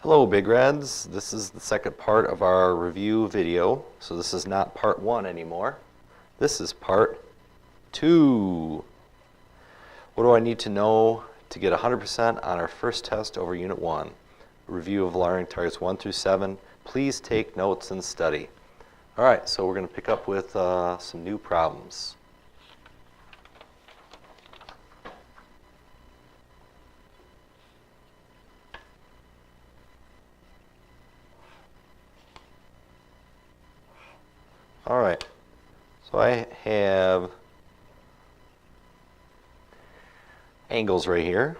Hello Big Reds, this is the second part of our review video. So this is not part 1 anymore. This is part 2. What do I need to know to get 100% on our first test over Unit 1? Review of learning targets 1 through 7. Please take notes and study. Alright, so we're going to pick up with some new problems. Alright, so I have angles right here.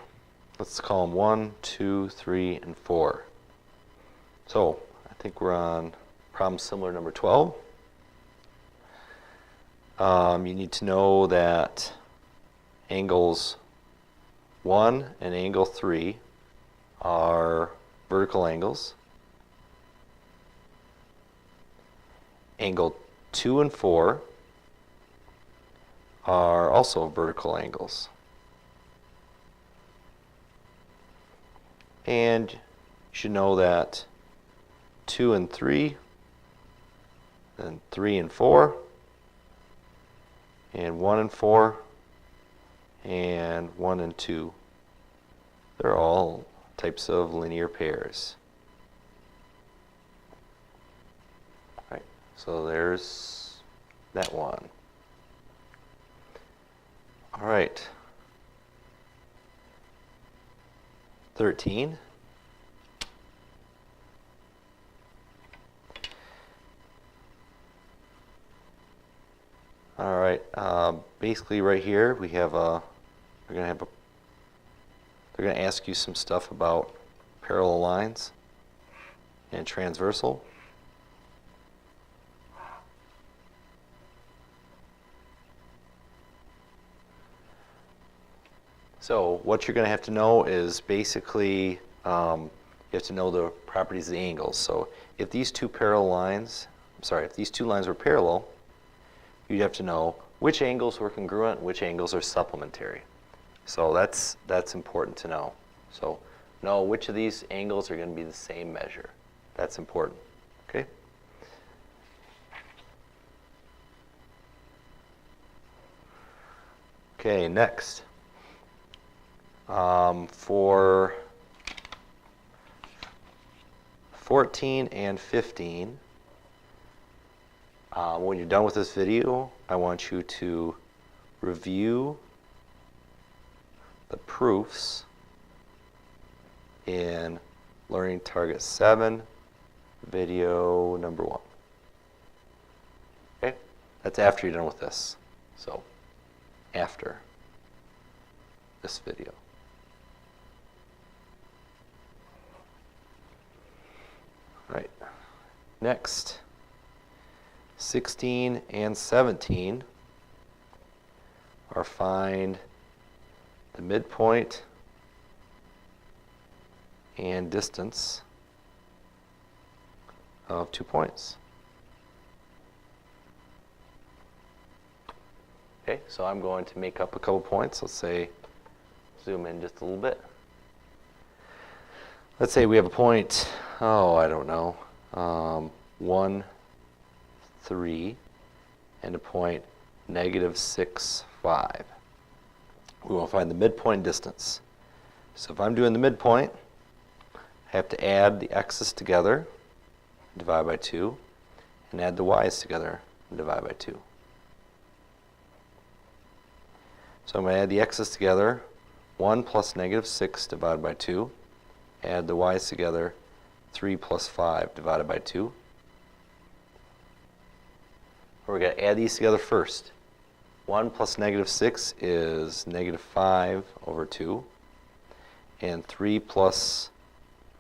Let's call them 1, 2, 3, and 4. So I think we're on problem similar number 12. You need to know that angles 1 and angle 3 are vertical angles. Angle 2 and 4 are also vertical angles. And you should know that 2 and 3, and 3 and 4, and 1 and 4, and 1 and 2, they're all types of linear pairs. So there's that one. All right. 13. All right. Basically, right here we have they're going to ask you some stuff about parallel lines and transversal. So what you're going to have to know is basically you have to know the properties of the angles. So if these two lines were parallel, you'd have to know which angles were congruent, which angles are supplementary. So that's important to know. So know which of these angles are going to be the same measure. That's important. Okay? Okay, next. For 14 and 15, when you're done with this video, I want you to review the proofs in Learning Target 7, video number 1. Okay? That's after you're done with this. So, after this video. Right. Next, 16 and 17 are find the midpoint and distance of 2 points. Okay, so I'm going to make up a couple points. Let's say, zoom in just a little bit. Let's say we have a point, I don't know, 1, 3, and a point -6, 5. We want to find the midpoint distance. So if I'm doing the midpoint, I have to add the x's together, divide by 2, and add the y's together, and divide by 2. So I'm going to add the x's together, 1 plus -6 divided by 2. Add the y's together, 3 plus 5 divided by 2. We're going to add these together first. 1 plus -6 is -5 over 2. And 3 plus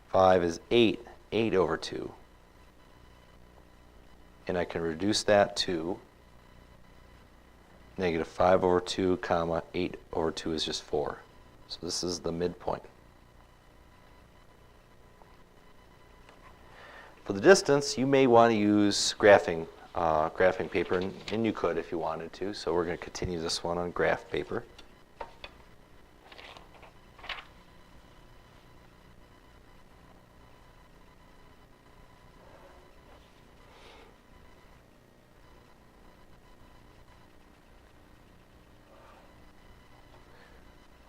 5 is 8 over 2. And I can reduce that to -5 over 2, comma, 8 over 2 is just 4. So this is the midpoint. For the distance, you may want to use graphing paper, and you could if you wanted to. So we're going to continue this one on graph paper.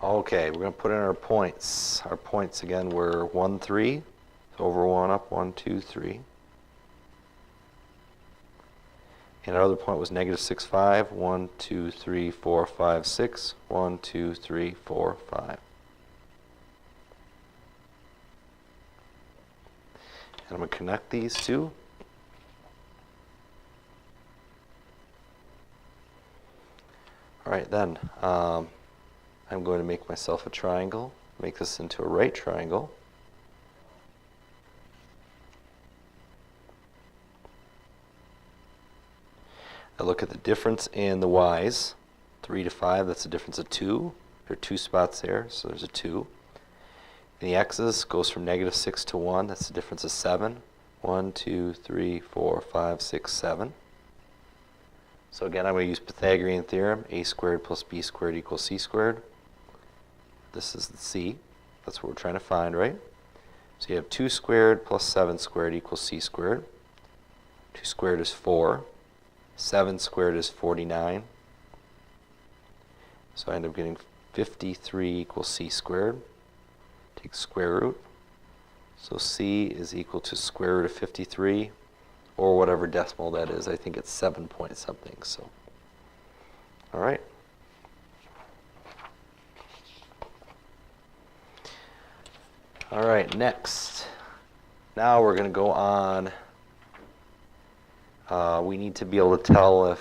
Okay, we're going to put in our points. Our points again were 1, 3. So over 1 up, 1, 2, 3. And our other point was negative 6, 5. 1, 2, 3, 4, 5, 6. 1, 2, 3, 4, 5. And I'm going to connect these two. All right, then I'm going to make myself a triangle, make this into a right triangle. I look at the difference in the y's, 3 to 5, that's a difference of 2. There are 2 spots there, so there's a 2. And the x's goes from negative 6 to 1, that's a difference of 7. 1, 2, 3, 4, 5, 6, 7. So again, I'm going to use Pythagorean theorem, a squared plus b squared equals c squared. This is the c, that's what we're trying to find, right? So you have 2 squared plus 7 squared equals c squared. 2 squared is 4. 7 squared is 49. So I end up getting 53 equals c squared. Take the square root. So c is equal to square root of 53, or whatever decimal that is. I think it's 7 point something. So, all right. All right, next. Now we're going to go on. We need to be able to tell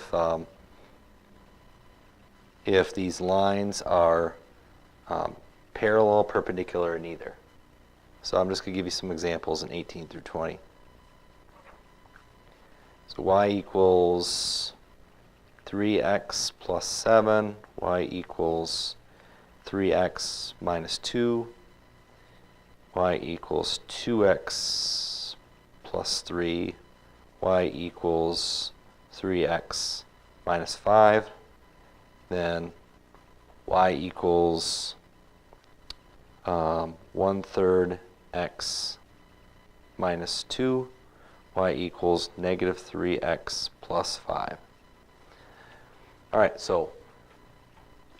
if these lines are parallel, perpendicular, or neither. So I'm just going to give you some examples in 18 through 20. So y equals 3x plus 7, y equals 3x minus 2, y equals 2x plus 3, y equals 3x minus 5, then y equals 1/3 x minus 2, y equals negative 3x plus 5. All right, so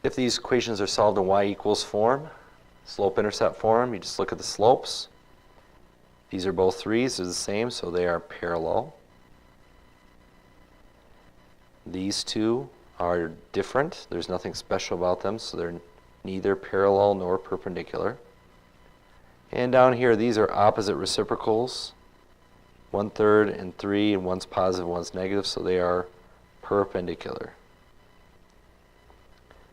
if these equations are solved in y equals form, slope-intercept form, you just look at the slopes. These are both 3's, they're the same, so they are parallel. These two are different. There's nothing special about them, so they're neither parallel nor perpendicular. And down here, these are opposite reciprocals. 1/3 and 3, and one's positive, one's negative, so they are perpendicular.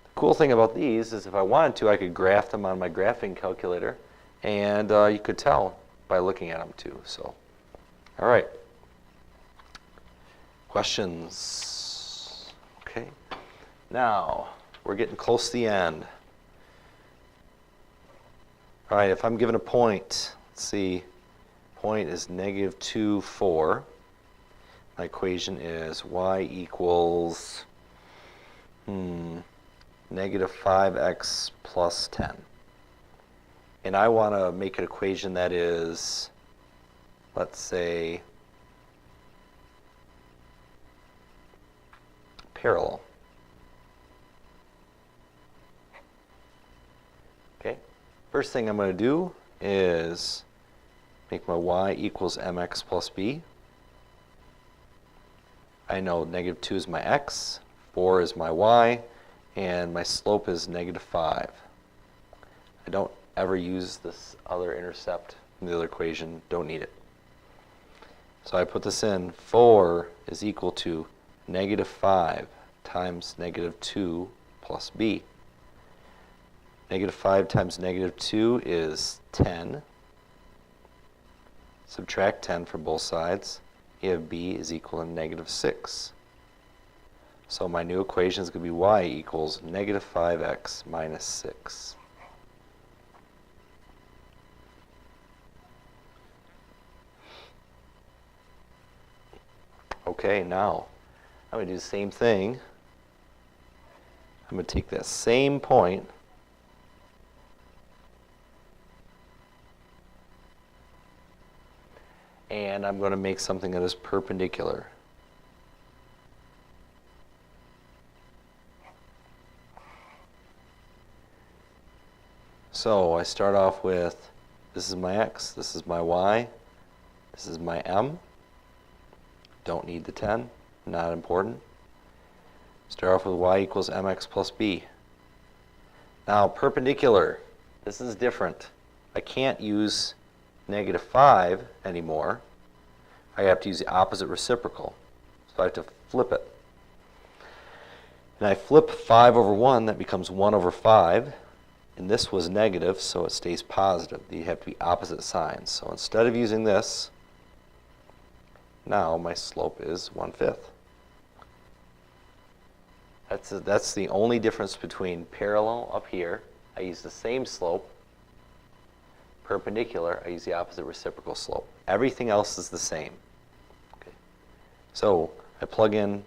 The cool thing about these is if I wanted to, I could graph them on my graphing calculator, and you could tell by looking at them too. So, all right. Questions? Okay. Now, we're getting close to the end. All right, if I'm given a point, let's see, point is negative 2, 4. My equation is y equals negative 5x plus 10. And I want to make an equation that is, let's say, parallel. Okay, first thing I'm going to do is make my y equals mx plus b. I know negative 2 is my x, 4 is my y, and my slope is negative 5. I don't ever use this other intercept in the other equation, don't need it. So I put this in, 4 is equal to negative 5 times negative 2 plus b. Negative 5 times negative 2 is 10. Subtract 10 from both sides. You have b is equal to negative 6. So my new equation is going to be y equals negative 5x minus 6. Okay, now I'm going to do the same thing. I'm going to take that same point and I'm going to make something that is perpendicular. So I start off with, this is my x, this is my y, this is my m. Don't need the 10, not important. Start off with y equals mx plus b. Now perpendicular, this is different. I can't use -5 anymore. I have to use the opposite reciprocal. So I have to flip it. And I flip 5 over 1, that becomes 1 over 5. And this was negative, so it stays positive. You have to be opposite signs. So instead of using this, now my slope is 1/5. That's the only difference between parallel up here. I use the same slope. Perpendicular, I use the opposite reciprocal slope. Everything else is the same. Okay. So I plug in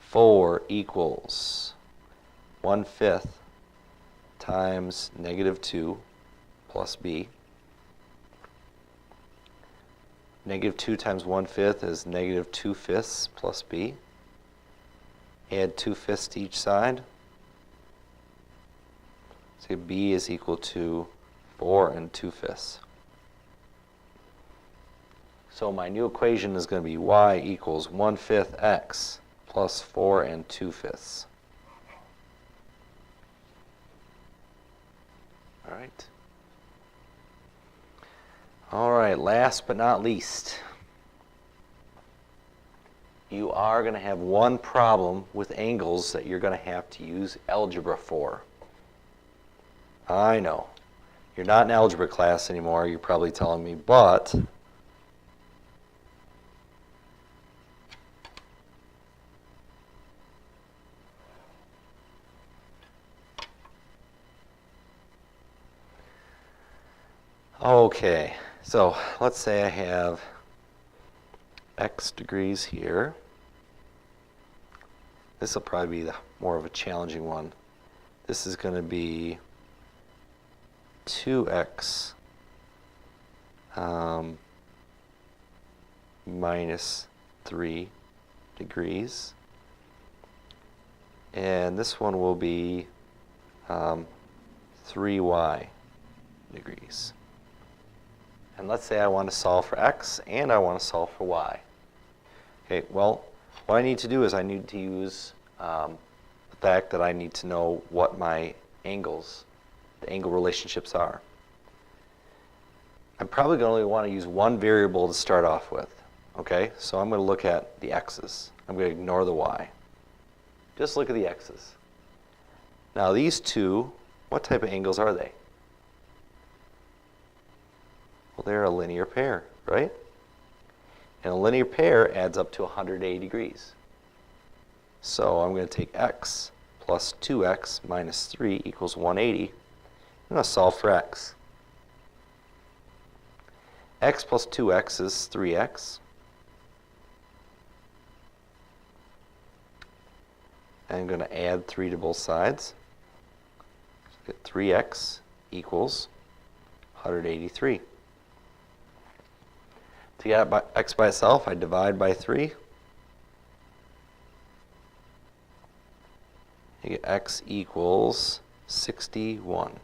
4 equals 1/5 times -2 plus b. -2 times 1/5 is -2/5 plus b. Add 2/5 to each side. So b is equal to 4 and 2/5. So my new equation is going to be y equals 1/5 x plus 4 and 2/5. All right, last but not least, you are going to have one problem with angles that you're going to have to use algebra for. I know. You're not in algebra class anymore, you're probably telling me, but okay, so let's say I have x degrees here. This will probably be more of a challenging one. This is going to be 2x minus 3 degrees. And this one will be 3y degrees. And let's say I want to solve for x and I want to solve for y. Okay, well, what I need to do is I need to use the fact that I need to know what my angles, the angle relationships are. I'm probably going to only want to use one variable to start off with. Okay, so I'm going to look at the x's. I'm going to ignore the y. Just look at the x's. Now these two, what type of angles are they? Well, they're a linear pair, right? And a linear pair adds up to 180 degrees. So I'm going to take x plus 2x minus 3 equals 180. I'm going to solve for x. X plus 2x is 3x. And I'm going to add 3 to both sides. So get 3x equals 183. To get x by itself, I divide by 3. You get x equals 61.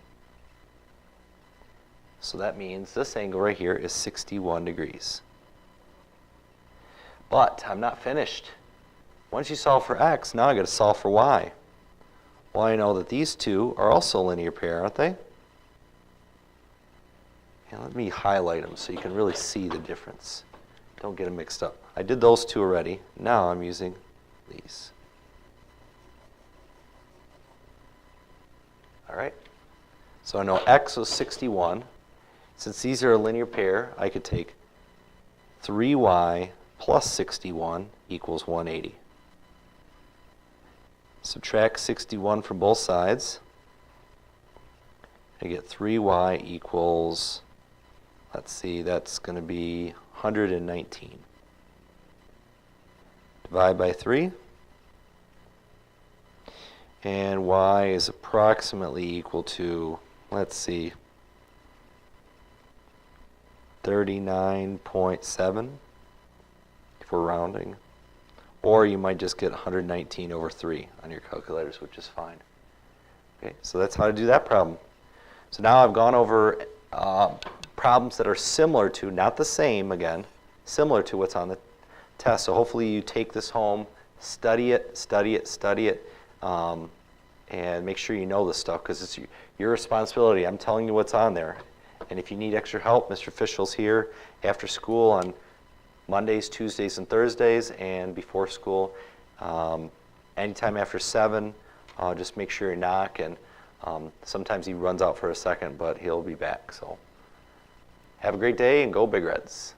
So that means this angle right here is 61 degrees. But I'm not finished. Once you solve for x, now I got to solve for y. Well, I know that these two are also a linear pair, aren't they? And let me highlight them so you can really see the difference. Don't get them mixed up. I did those two already. Now I'm using these. All right. So I know x was 61. Since these are a linear pair, I could take 3y plus 61 equals 180. Subtract 61 from both sides. I get 3y equals, let's see, that's going to be 119. Divide by 3. And y is approximately equal to, let's see, 39.7 if we're rounding. Or you might just get 119 over 3 on your calculators, which is fine. Okay, so that's how to do that problem. So now I've gone over problems that are similar to, not the same again, similar to what's on the test. So hopefully you take this home, study it, study it, study it, and make sure you know this stuff, because it's your responsibility. I'm telling you what's on there. And if you need extra help, Mr. Fischel's here after school on Mondays, Tuesdays, and Thursdays, and before school. Anytime after 7, just make sure you knock, and sometimes he runs out for a second, but he'll be back. So have a great day, and go Big Reds.